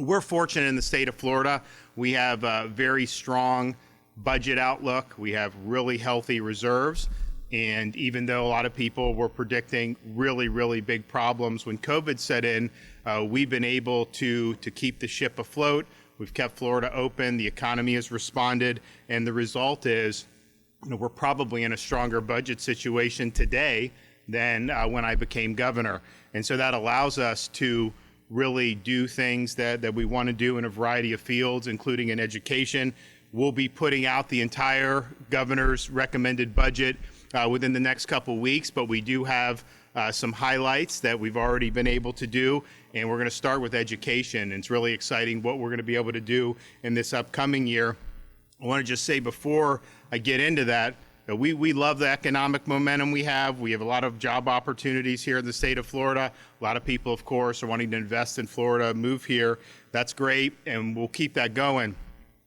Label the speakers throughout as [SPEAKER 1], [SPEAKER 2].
[SPEAKER 1] We're fortunate in the state of Florida. We have a very strong budget outlook. We have really healthy reserves. And even though a lot of people were predicting really, really big problems when COVID set in, we've been able to keep the ship afloat. We've kept Florida open. The economy has responded. And the result is, we're probably in a stronger budget situation today than when I became governor. And so that allows us to really do things that we want to do in a variety of fields, including in education. We'll be putting out the entire governor's recommended budget within the next couple weeks, but we do have some highlights that we've already been able to do, and we're going to start with education. And it's really exciting what we're going to be able to do in this upcoming year. I want to just say before I get into that, we love the economic momentum we have. We have a lot of job opportunities here in the state of Florida. A lot of people, of course, are wanting to invest in Florida, move here. That's great, and we'll keep that going.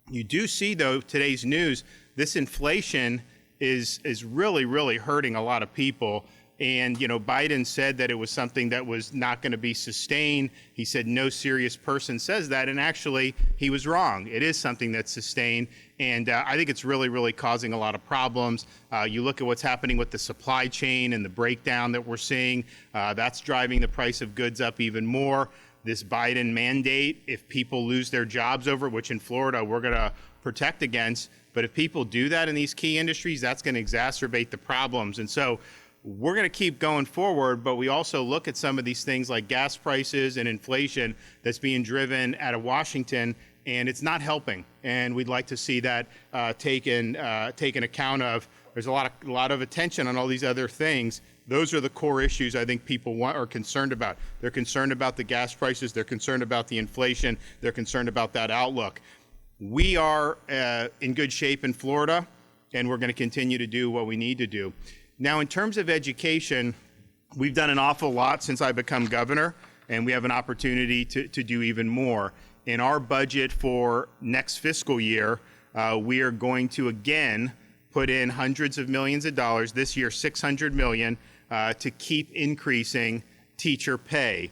[SPEAKER 1] You do see, though, today's news, this inflation is really, really hurting a lot of people. And, Biden said that it was something that was not going to be sustained. He said no serious person says that. And actually, he was wrong. It is something that's sustained. And I think it's really, really causing a lot of problems. You look at what's happening with the supply chain and the breakdown that we're seeing. That's driving the price of goods up even more. This Biden mandate, if people lose their jobs over it, which in Florida we're going to protect against, but if people do that in these key industries, that's going to exacerbate the problems. And so we're going to keep going forward, but we also look at some of these things like gas prices and inflation that's being driven out of Washington, and it's not helping. And we'd like to see that taken account of. There's a lot of attention on all these other things. Those are the core issues I think people are concerned about. They're concerned about the gas prices. They're concerned about the inflation. They're concerned about that outlook. We are in good shape in Florida, and we're going to continue to do what we need to do. Now, in terms of education, we've done an awful lot since I become governor, and we have an opportunity to do even more. In our budget for next fiscal year, we are going to again put in hundreds of millions of dollars, this year $600 million, to keep increasing teacher pay,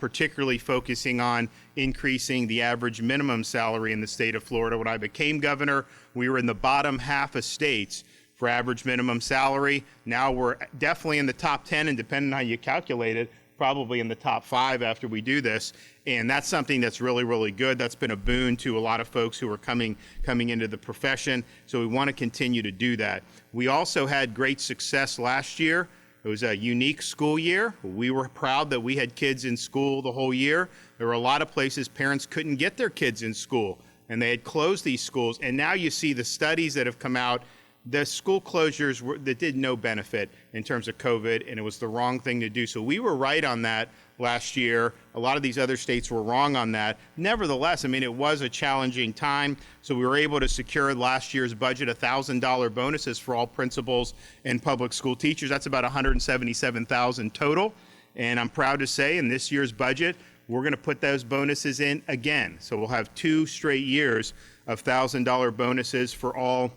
[SPEAKER 1] particularly focusing on increasing the average minimum salary in the state of Florida. When I became governor, we were in the bottom half of states for average minimum salary. Now we're definitely in the top 10, and depending on how you calculate it, probably in the top 5 after we do this. And that's something that's really, really good. That's been a boon to a lot of folks who are coming into the profession. So we want to continue to do that. We also had great success last year. It was a unique school year. We were proud that we had kids in school the whole year. There were a lot of places parents couldn't get their kids in school, and they had closed these schools. And now you see the studies that have come out. The school closures that did no benefit in terms of COVID, and it was the wrong thing to do. So we were right on that last year. A lot of these other states were wrong on that. Nevertheless, it was a challenging time. So we were able to secure last year's budget $1,000 bonuses for all principals and public school teachers. That's about $177,000 total. And I'm proud to say in this year's budget, we're going to put those bonuses in again. So we'll have 2 straight years of $1,000 bonuses for all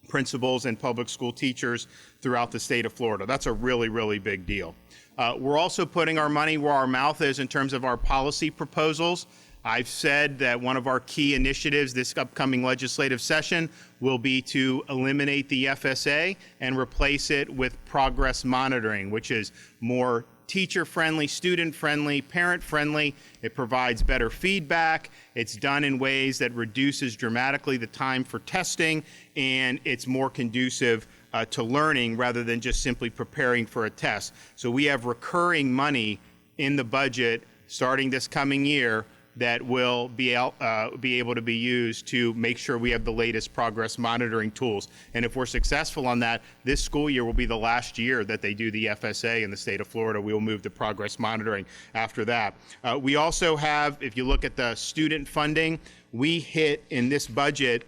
[SPEAKER 1] principals and public school teachers throughout the state of Florida. That's a really, really big deal. We're also putting our money where our mouth is in terms of our policy proposals. I've said that one of our key initiatives this upcoming legislative session will be to eliminate the FSA and replace it with progress monitoring, which is more teacher-friendly, student-friendly, parent-friendly. It provides better feedback. It's done in ways that reduces dramatically the time for testing, and it's more conducive to learning rather than just simply preparing for a test. So we have recurring money in the budget starting this coming year that will be able to be used to make sure we have the latest progress monitoring tools. And if we're successful on that, this school year will be the last year that they do the FSA in the state of Florida. We will move to progress monitoring after that. We also have, if you look at the student funding, we hit in this budget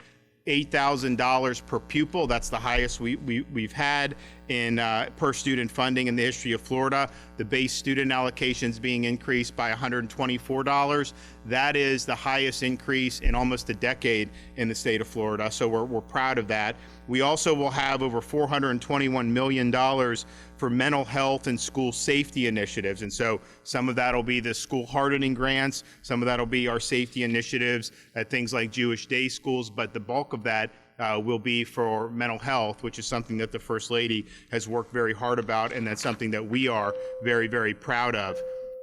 [SPEAKER 1] $8,000 per pupil. That's the highest we've had in per student funding in the history of Florida. The base student allocations being increased by $124. That is the highest increase in almost a decade in the state of Florida. So we're proud of that. We also will have over $421 million for mental health and school safety initiatives. And so some of that will be the school hardening grants, some of that will be our safety initiatives at things like Jewish day schools, but the bulk of that will be for mental health, which is something that the First Lady has worked very hard about, and that's something that we are very, very proud of.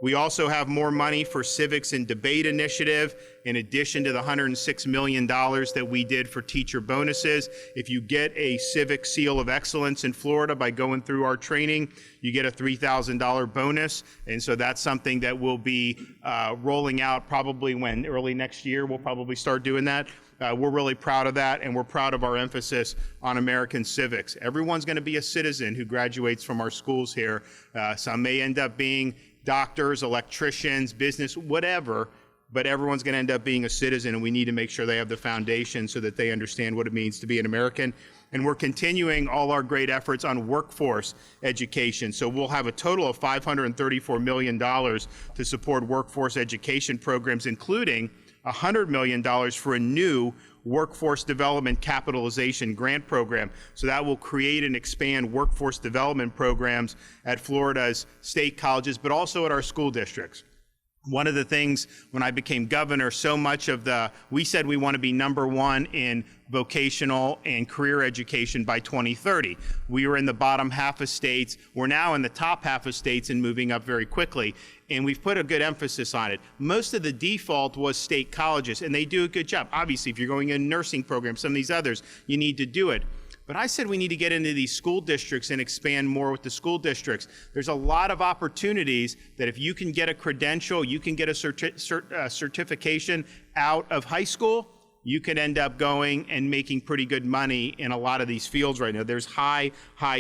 [SPEAKER 1] We also have more money for civics and debate initiative, in addition to the $106 million that we did for teacher bonuses. If you get a civic seal of excellence in Florida by going through our training, you get a $3,000 bonus. And so that's something that we'll be rolling out probably early next year, we'll probably start doing that. We're really proud of that, and we're proud of our emphasis on American civics. Everyone's going to be a citizen who graduates from our schools here. Some may end up being doctors, electricians, business, whatever, but everyone's going to end up being a citizen, and we need to make sure they have the foundation so that they understand what it means to be an American. And we're continuing all our great efforts on workforce education. So we'll have a total of $534 million to support workforce education programs, including $100 million for a new workforce development capitalization grant program. So that will create and expand workforce development programs at Florida's state colleges, but also at our school districts. One of the things when I became governor, we said we want to be #1 in vocational and career education by 2030. We were in the bottom half of states. We're now in the top half of states and moving up very quickly. And we've put a good emphasis on it. Most of the default was state colleges, and they do a good job. Obviously, if you're going in nursing programs, some of these others, you need to do it. But I said we need to get into these school districts and expand more with the school districts. There's a lot of opportunities that if you can get a credential, you can get a certification out of high school, you could end up going and making pretty good money in a lot of these fields right now. There's high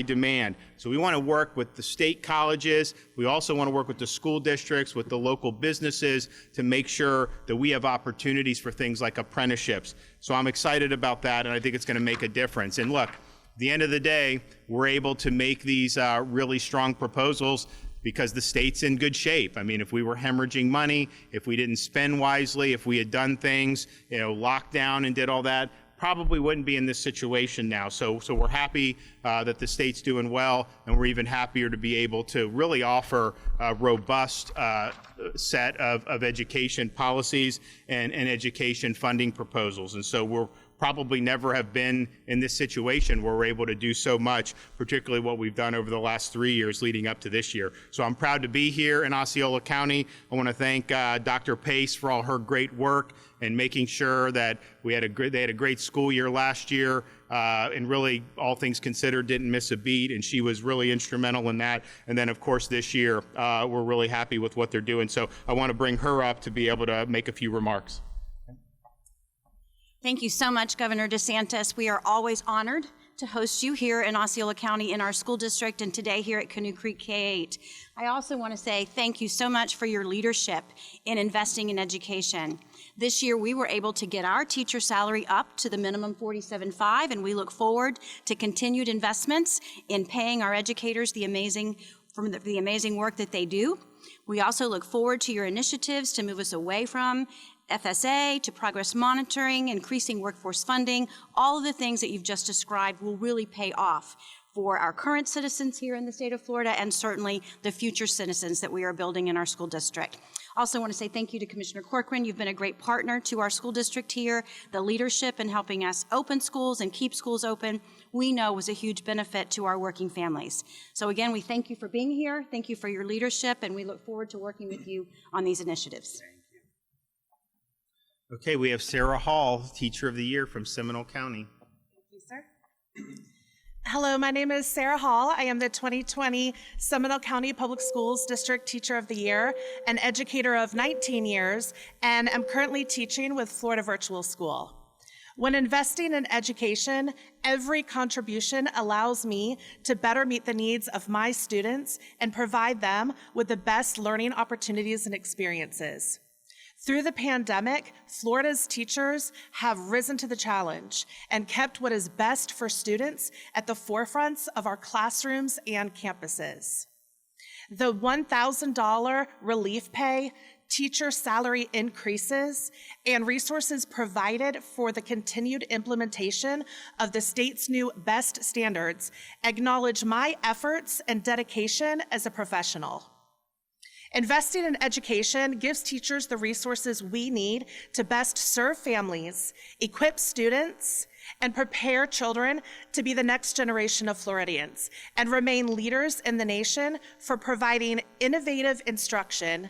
[SPEAKER 1] demand. So we want to work with the state colleges. We also want to work with the school districts, with the local businesses to make sure that we have opportunities for things like apprenticeships. So I'm excited about that, and I think it's going to make a difference. And look, at the end of the day, we're able to make these really strong proposals because the state's in good shape. I mean, if we were hemorrhaging money, if we didn't spend wisely, if we had done things, locked down and did all that, probably wouldn't be in this situation now. So we're happy that the state's doing well, and we're even happier to be able to really offer a robust set of education policies and education funding proposals. And so we're probably never have been in this situation where we're able to do so much, particularly what we've done over the last 3 years leading up to this year. So I'm proud to be here in Osceola County. I want to thank Dr. Pace for all her great work and making sure that they had a great school year last year, and really, all things considered, didn't miss a beat, and she was really instrumental in that. And then, of course, this year, we're really happy with what they're doing. So I want to bring her up to be able to make a few remarks.
[SPEAKER 2] Thank you so much, Governor DeSantis. We are always honored to host you here in Osceola County in our school district, and today here at Canoe Creek K-8. I also want to say thank you so much for your leadership in investing in education. This year, we were able to get our teacher salary up to the minimum $47,500, and we look forward to continued investments in paying our educators the amazing work that they do. We also look forward to your initiatives to move us away from FSA to progress monitoring, increasing workforce funding. All of the things that you've just described will really pay off for our current citizens here in the state of Florida, and certainly the future citizens that we are building in our school district. Also want to say thank you to Commissioner Corcoran. You've been a great partner to our school district here. The leadership in helping us open schools and keep schools open, we know was a huge benefit to our working families. So again, we thank you for being here. Thank you for your leadership, and we look forward to working with you on these initiatives.
[SPEAKER 1] Okay, we have Sarah Hall, Teacher of the Year from Seminole County.
[SPEAKER 3] Thank you, sir. Hello, my name is Sarah Hall. I am the 2020 Seminole County Public Schools District Teacher of the Year, an educator of 19 years, and am currently teaching with Florida Virtual School. When investing in education, every contribution allows me to better meet the needs of my students and provide them with the best learning opportunities and experiences. Through the pandemic, Florida's teachers have risen to the challenge and kept what is best for students at the forefronts of our classrooms and campuses. The $1,000 relief pay teacher salary increases, and resources provided for the continued implementation of the state's new BEST standards acknowledge my efforts and dedication as a professional. Investing in education gives teachers the resources we need to best serve families, equip students, and prepare children to be the next generation of Floridians and remain leaders in the nation for providing innovative instruction,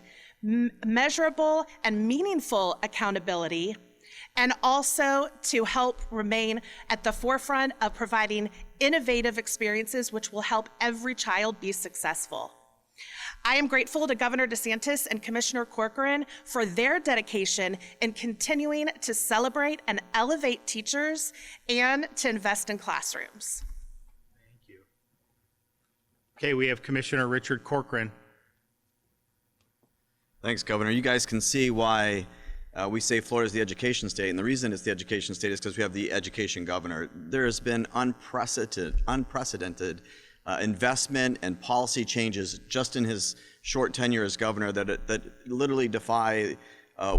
[SPEAKER 3] measurable and meaningful accountability, and also to help remain at the forefront of providing innovative experiences which will help every child be successful. I am grateful to Governor DeSantis and Commissioner Corcoran for their dedication in continuing to celebrate and elevate teachers and to invest in classrooms.
[SPEAKER 1] Thank you. Okay, we have Commissioner Richard Corcoran.
[SPEAKER 4] Thanks, Governor. You guys can see why we say Florida is the education state, and the reason it's the education state is because we have the education governor. There has been unprecedented investment and policy changes just in his short tenure as governor that literally defy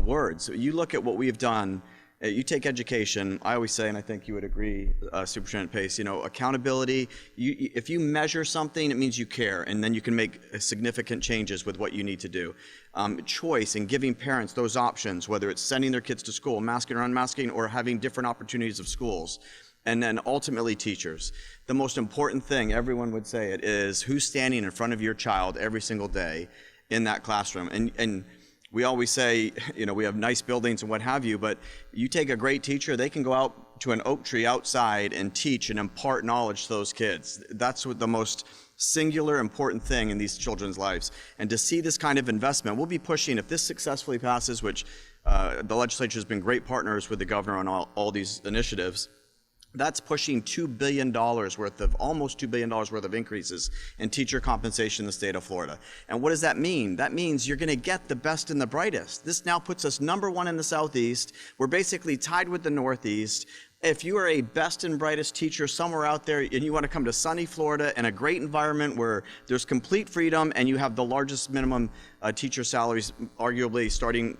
[SPEAKER 4] words. You look at what we've done. You take education, I always say, and I think you would agree, Superintendent Pace, accountability, if you measure something, it means you care, and then you can make significant changes with what you need to do. Choice and giving parents those options, whether it's sending their kids to school, masking or unmasking, or having different opportunities of schools. And then ultimately teachers. The most important thing, everyone would say it, is who's standing in front of your child every single day in that classroom. And we always say, we have nice buildings and what have you, but you take a great teacher, they can go out to an oak tree outside and teach and impart knowledge to those kids. That's what the most singular important thing in these children's lives. And to see this kind of investment, we'll be pushing, if this successfully passes, which the legislature has been great partners with the governor on all these initiatives, that's pushing $2 billion worth of, almost $2 billion worth of increases in teacher compensation in the state of Florida. And what does that mean? That means you're gonna get the best and the brightest. This now puts us #1 in the Southeast. We're basically tied with the Northeast. If you are a best and brightest teacher somewhere out there and you want to come to sunny Florida and a great environment where there's complete freedom and you have the largest minimum teacher salaries, arguably starting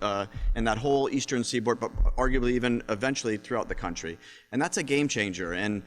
[SPEAKER 4] in that whole eastern seaboard, but arguably even eventually throughout the country. And that's a game changer. And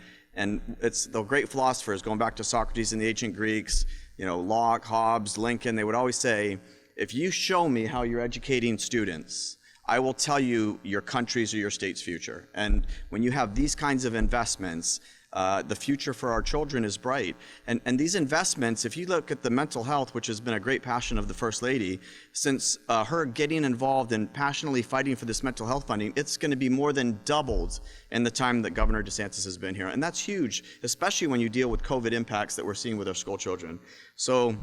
[SPEAKER 4] it's the great philosophers, going back to Socrates and the ancient Greeks, Locke, Hobbes, Lincoln, they would always say, if you show me how you're educating students, I will tell you your country's or your state's future. And when you have these kinds of investments, the future for our children is bright. And these investments, if you look at the mental health, which has been a great passion of the First Lady, since her getting involved and passionately fighting for this mental health funding, it's going to be more than doubled in the time that Governor DeSantis has been here. And that's huge, especially when you deal with COVID impacts that we're seeing with our school children. So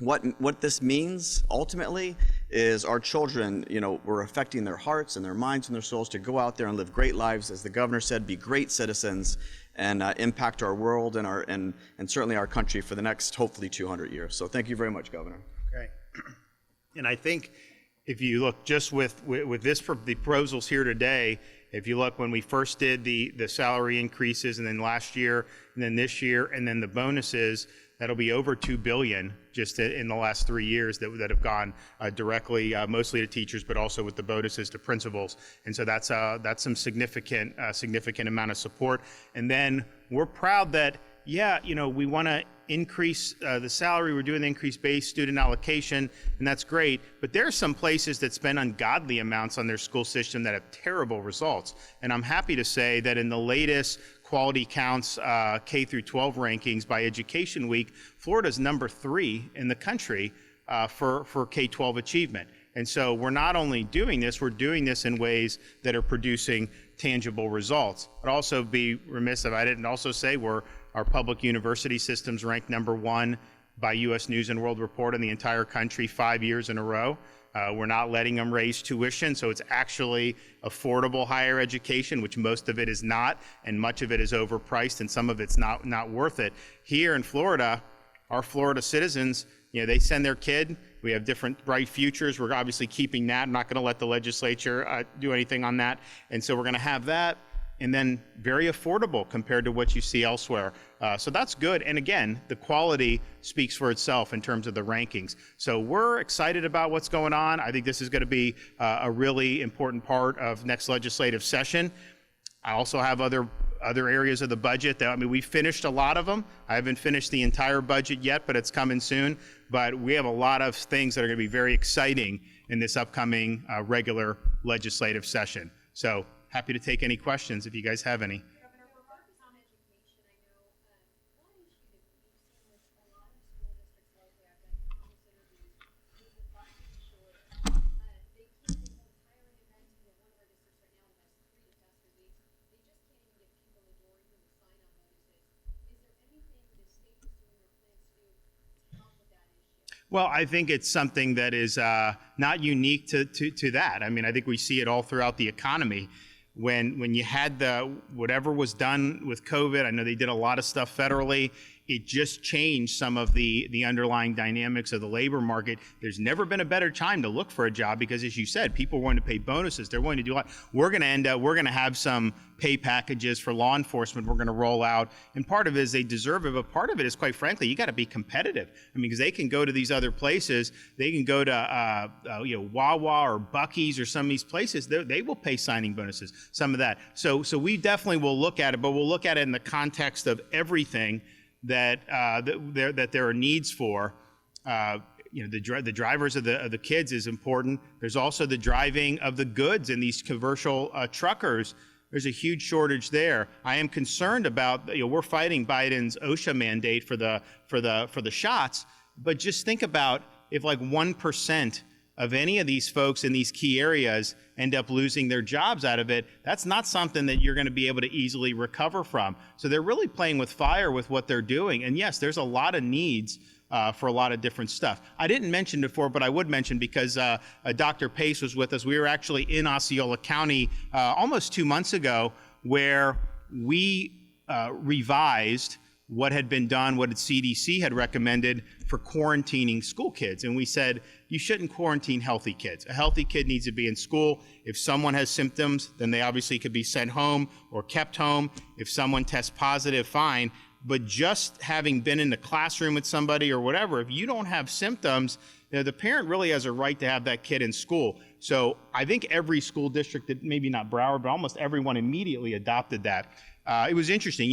[SPEAKER 4] what this means ultimately is our children, we're affecting their hearts and their minds and their souls to go out there and live great lives, as the governor said, be great citizens and impact our world and certainly our country for the next, hopefully, 200 years. So thank you very much, Governor.
[SPEAKER 1] Okay. And I think if you look just with this, the proposals here today, if you look when we first did the salary increases and then last year and then this year and then the bonuses, that'll be over $2 billion just in the last 3 years that have gone directly, mostly to teachers, but also with the bonuses to principals. And so that's some significant amount of support. And then we're proud that, we want to increase the salary. We're doing the increased base student allocation, and that's great. But there are some places that spend ungodly amounts on their school system that have terrible results. And I'm happy to say that in the latest Quality Counts K through 12 rankings by Education Week, Florida's #3 in the country for K-12 achievement. And so we're not only doing this, we're doing this in ways that are producing tangible results. I'd also be remiss if I didn't also say our public university system's ranked #1 by U.S. News and World Report in the entire country 5 years in a row. We're not letting them raise tuition, so it's actually affordable higher education, which most of it is not, and much of it is overpriced, and some of it's not worth it. Here in Florida, our Florida citizens, they send their kid. We have different bright futures. We're obviously keeping that. I'm not going to let the legislature do anything on that, and so we're going to have that. and then very affordable compared to what you see elsewhere. So that's good. And again, the quality speaks for itself in terms of the rankings. So we're excited about what's going on. I think this is going to be a really important part of next legislative session. I also have other areas of the budget that, we finished a lot of them. I haven't finished the entire budget yet, but it's coming soon. But we have a lot of things that are going to be very exciting in this upcoming regular legislative session. So happy to take any questions if you guys have any. Well, I think it's something that is not unique to that. I think we see it all throughout the economy. When you had whatever was done with COVID, I know they did a lot of stuff federally. It just changed some of the underlying dynamics of the labor market. There's never been a better time to look for a job because, as you said, people are going to pay bonuses. They're going to do a lot. We're going to have some pay packages for law enforcement we're going to roll out. And part of it is they deserve it, but part of it is, quite frankly, you got to be competitive. Because they can go to these other places. They can go to Wawa or Buc-ee's or some of these places. They will pay signing bonuses, some of that. So we definitely will look at it, but we'll look at it in the context of everything that there are needs for. The drivers of the kids is important. There's also the driving of the goods in these commercial truckers. There's a huge shortage there. I am concerned about, we're fighting Biden's OSHA mandate for the shots, but just think about if like 1% of any of these folks in these key areas end up losing their jobs out of it, that's not something that you're going to be able to easily recover from. So they're really playing with fire with what they're doing. And yes, there's a lot of needs for a lot of different stuff. I didn't mention before, but I would mention because Dr. Pace was with us. We were actually in Osceola County almost 2 months ago, where we revised what had been done, what CDC had recommended for quarantining school kids. And we said, you shouldn't quarantine healthy kids. A healthy kid needs to be in school. If someone has symptoms, then they obviously could be sent home or kept home. If someone tests positive, fine. But just having been in the classroom with somebody or whatever, if you don't have symptoms, the parent really has a right to have that kid in school. So I think every school district, maybe not Broward, but almost everyone immediately adopted that. It was interesting.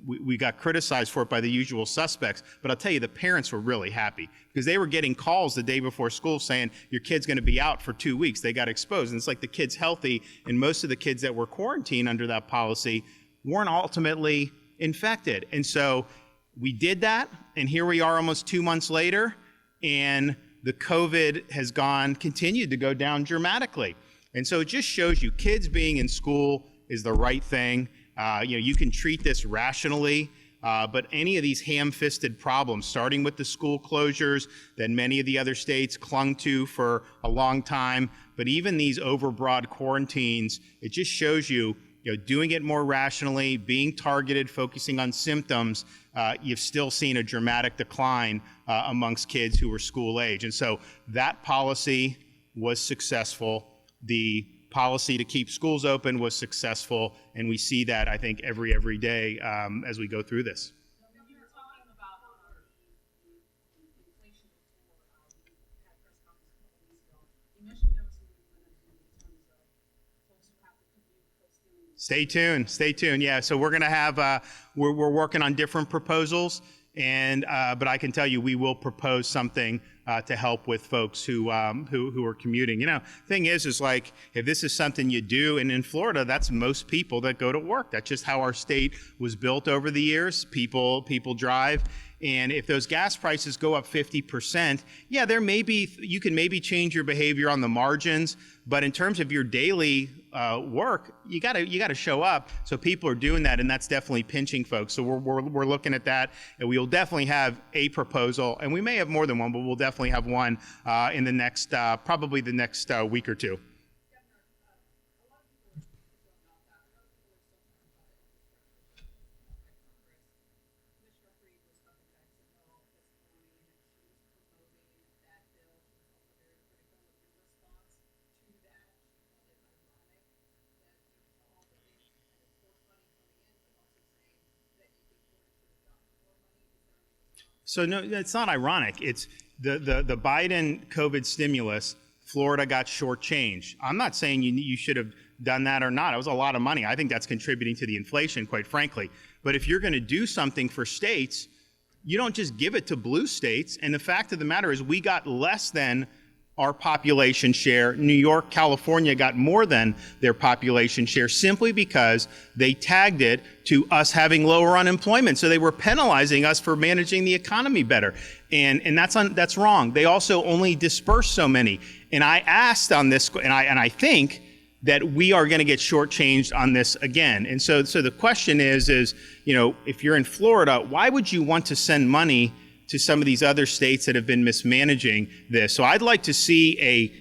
[SPEAKER 1] We got criticized for it by the usual suspects, but I'll tell you, the parents were really happy because they were getting calls the day before school saying, your kid's going to be out for 2 weeks. They got exposed. And it's like the kid's healthy, and most of the kids that were quarantined under that policy weren't ultimately infected. And so we did that, and here we are almost 2 months later, and the COVID has continued to go down dramatically. And so it just shows you kids being in school is the right thing. You can treat this rationally, but any of these ham-fisted problems, starting with the school closures that many of the other states clung to for a long time, but even these overbroad quarantines, it just shows you, doing it more rationally, being targeted, focusing on symptoms, you've still seen a dramatic decline amongst kids who were school age. And so that policy was successful. The policy to keep schools open was successful, and we see that, I think, every day as we go through this.
[SPEAKER 5] You were talking about the inflation before. We had a press conference a couple weeks ago. You mentioned there was some movement in terms of folks who have to commute, folks doing.
[SPEAKER 1] Stay tuned. Yeah, so we're going to have, we're working on different proposals, and but I can tell you we will propose something to help with folks who are commuting. Thing is like, if this is something you do, and in Florida, that's most people that go to work. That's just how our state was built over the years. People drive. And if those gas prices go up 50%, yeah, you can maybe change your behavior on the margins, but in terms of your daily work, you gotta show up. So people are doing that, and that's definitely pinching folks. So we're looking at that, and we'll definitely have a proposal, and we may have more than one, but we'll definitely have one in the next, probably the next week or two. So no, it's not ironic. It's the Biden COVID stimulus. Florida got shortchanged. I'm not saying you should have done that or not. It was a lot of money. I think that's contributing to the inflation, quite frankly. But if you're going to do something for states, you don't just give it to blue states. And the fact of the matter is we got less than our population share. New York, California got more than their population share simply because they tagged it to us having lower unemployment. So they were penalizing us for managing the economy better. And that's wrong. They also only dispersed so many. And I asked on this, and I think that we are going to get shortchanged on this again. And so the question is, if you're in Florida, why would you want to send money to some of these other states that have been mismanaging this? So I'd like to see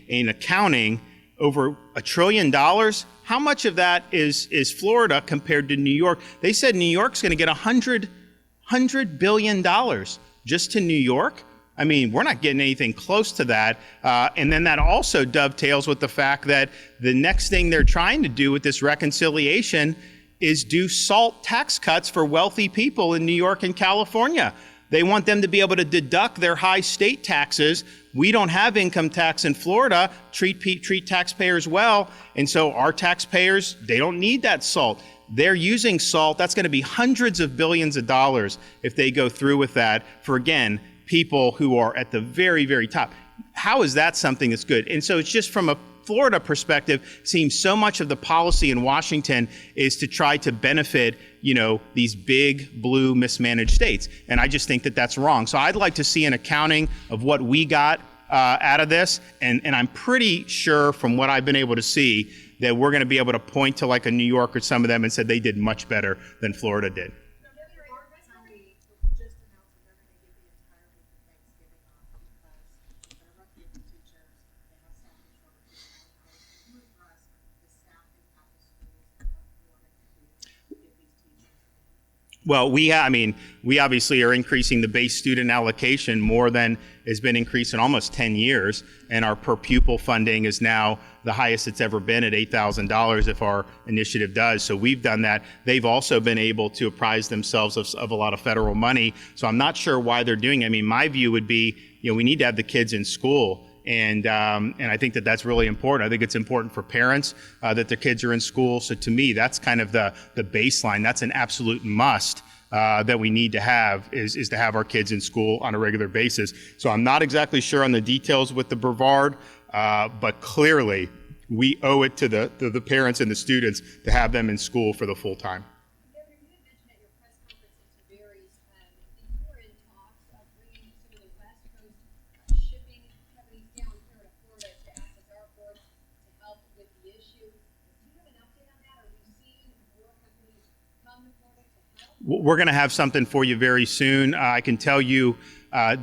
[SPEAKER 1] an accounting over $1 trillion. How much of that is Florida compared to New York? They said New York's going to get $100 billion just to New York. I mean, we're not getting anything close to that. And then that also dovetails with the fact that the next thing they're trying to do with this reconciliation is do SALT tax cuts for wealthy people in New York and California. They want them to be able to deduct their high state taxes. We don't have income tax in Florida. Treat taxpayers well. And so our taxpayers, they don't need that SALT. They're using SALT. That's going to be hundreds of billions of dollars if they go through with that for, again, people who are at the very, very top. How is that something that's good? And so it's just from a Florida perspective, seems so much of the policy in Washington is to try to benefit, these big blue mismanaged states. And I just think that that's wrong. So I'd like to see an accounting of what we got out of this. And I'm pretty sure from what I've been able to see that we're going to be able to point to like a New York or some of them and said they did much better than Florida did. Well, we obviously are increasing the base student allocation more than has been increased in almost 10 years. And our per pupil funding is now the highest it's ever been at $8,000 if our initiative does. So we've done that. They've also been able to apprise themselves of a lot of federal money. So I'm not sure why they're doing it. I mean, my view would be, we need to have the kids in school. And I think that that's really important. I think it's important for parents that their kids are in school. So to me, that's kind of the baseline. That's an absolute must that we need to have is to have our kids in school on a regular basis. So I'm not exactly sure on the details with the Brevard, but clearly we owe it to the parents and the students to have them in school for the full time. We're going to have something for you very soon. I can tell you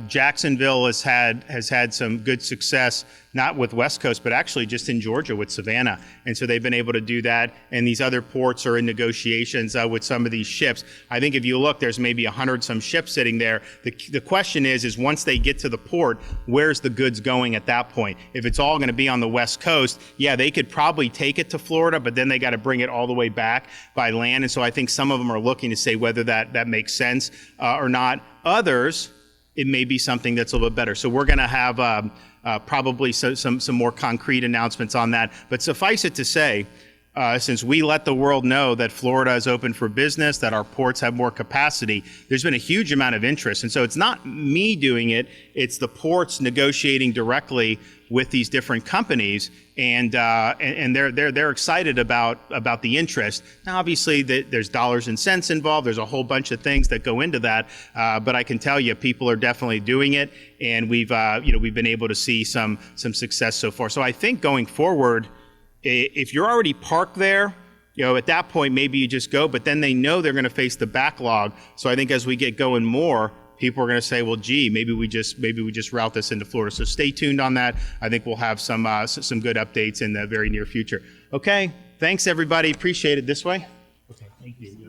[SPEAKER 1] Jacksonville has had some good success, not with West Coast, but actually just in Georgia with Savannah. And so they've been able to do that. And these other ports are in negotiations with some of these ships. I think if you look, there's maybe 100 some ships sitting there. The question is once they get to the port, where's the goods going at that point? If it's all going to be on the West Coast, yeah, they could probably take it to Florida, but then they got to bring it all the way back by land. And so I think some of them are looking to say whether that makes sense or not. Others, it may be something that's a little bit better. So we're going to have probably some more concrete announcements on that. But suffice it to say, since we let the world know that Florida is open for business, that our ports have more capacity, there's been a huge amount of interest. And so it's not me doing it, it's the ports negotiating directly with these different companies, and they're excited about the interest. Now, obviously, there's dollars and cents involved. There's a whole bunch of things that go into that, but I can tell you, people are definitely doing it, and we've been able to see some success so far. So I think going forward, if you're already parked there, at that point maybe you just go, but then they know they're going to face the backlog. So I think as we get going more, people are going to say, well, gee, maybe we just route this into Florida. So stay tuned on that. I think we'll have some good updates in the very near future. Okay, thanks everybody. Appreciate it. This way. Okay, thank you.